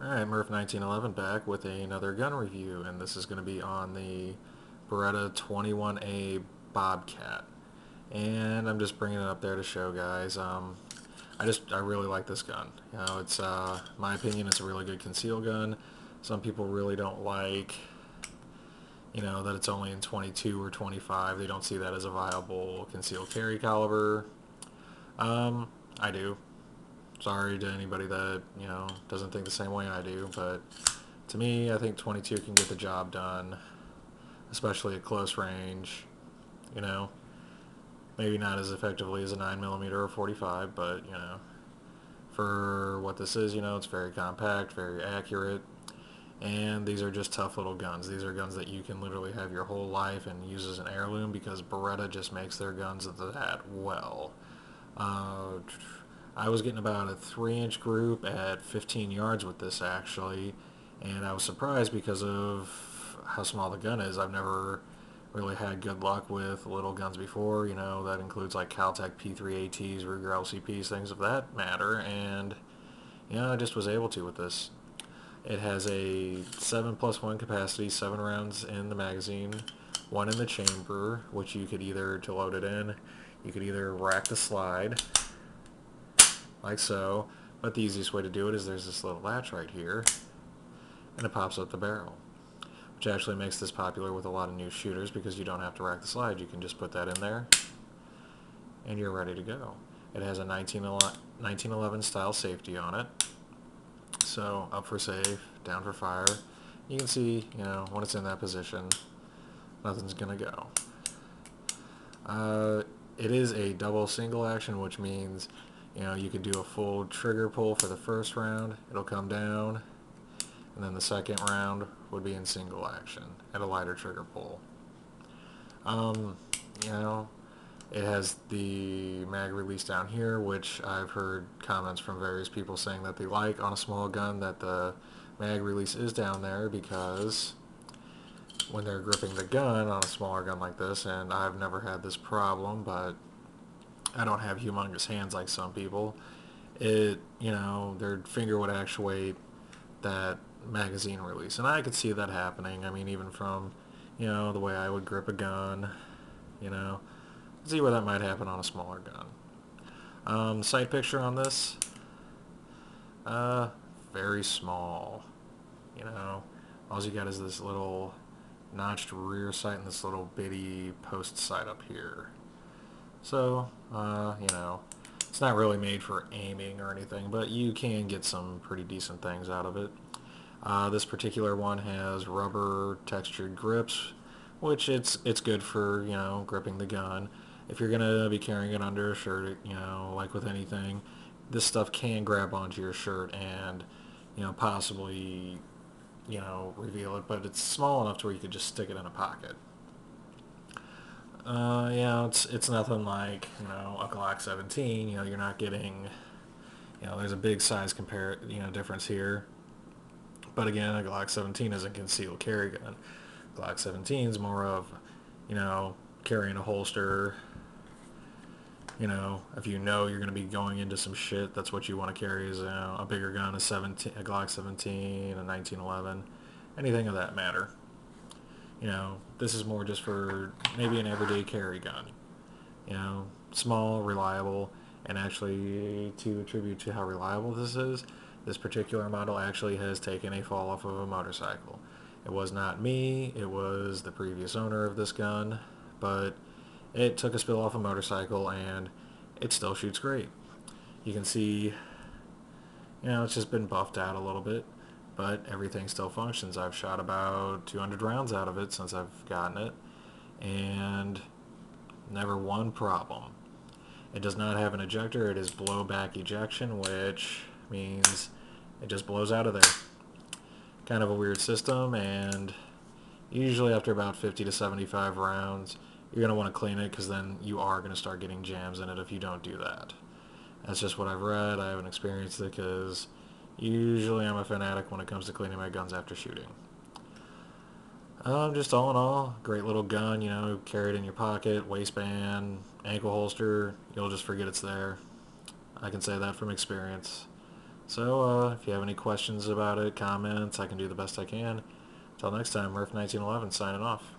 Alright, Murph 1911 back with another gun review, and this is going to be on the Beretta 21A Bobcat. And I'm just bringing it up there to show guys. I really like this gun. You know, it's my opinion, it's a really good conceal gun. Some people really don't like, that it's only in 22 or 25. They don't see that as a viable concealed carry caliber. I do. Sorry to anybody that, doesn't think the same way I do, but to me, I think 22 can get the job done, especially at close range. You know, maybe not as effectively as a 9mm or 45, but, for what this is, it's very compact, very accurate, and these are just tough little guns. These are guns that you can literally have your whole life and use as an heirloom because Beretta just makes their guns that well. Uh, I was getting about a 3-inch group at 15 yards with this actually, and I was surprised because of how small the gun is. I've never really had good luck with little guns before, that includes like Caltech P3ATs, Ruger LCPs, things of that matter, and I just was able to with this. It has a 7+1 capacity, 7 rounds in the magazine, 1 in the chamber, which you could either, to load it in, you could either rack the slide, like so, but the easiest way to do it is there's this little latch right here, and it pops up the barrel, which actually makes this popular with a lot of new shooters because you don't have to rack the slide. You can just put that in there, and you're ready to go. It has a 1911 style safety on it, so up for safe, down for fire. You can see, when it's in that position, nothing's gonna go. It is a double single action, which means, you could do a full trigger pull for the first round. It'll come down, and then the second round would be in single action at a lighter trigger pull. Um, you know, it has the mag release down here, which I've heard comments from various people saying that they like on a small gun that the mag release is down there because when they're gripping the gun on a smaller gun like this, and I've never had this problem, but I don't have humongous hands like some people, their finger would actuate that magazine release. And I could see that happening. I mean, even from, the way I would grip a gun, you know, see where that might happen on a smaller gun. Sight picture on this, uh, very small, all you got is this little notched rear sight and this little bitty post sight up here. So, it's not really made for aiming or anything, but you can get some pretty decent things out of it. This particular one has rubber textured grips, which it's good for, gripping the gun. If you're going to be carrying it under a shirt, like with anything, this stuff can grab onto your shirt and, possibly, reveal it, but it's small enough to where you could just stick it in a pocket. It's nothing like, a Glock 17, you're not getting, there's a big size difference here. But again, a Glock 17 is a concealed carry gun. Glock 17 is more of, carrying a holster. If you're going to be going into some shit, that's what you want to carry is a bigger gun, a Glock 17, a 1911, anything of that matter. This is more just for maybe an everyday carry gun. Small, reliable, and actually to attribute to how reliable this is, this particular model actually has taken a fall off of a motorcycle. It was not me, it was the previous owner of this gun, but it took a spill off a motorcycle and it still shoots great. You can see, it's just been buffed out a little bit, but everything still functions. I've shot about 200 rounds out of it since I've gotten it, and never one problem. It does not have an ejector. It is blowback ejection, which means it just blows out of there. Kind of a weird system, and usually after about 50 to 75 rounds, you're going to want to clean it because then you are going to start getting jams in it if you don't do that. That's just what I've read. I haven't experienced it because usually I'm a fanatic when it comes to cleaning my guns after shooting. Just all in all, great little gun, carry it in your pocket, waistband, ankle holster, you'll just forget it's there. I can say that from experience. So if you have any questions about it, comments, I can do the best I can. Until next time, Murph1911 signing off.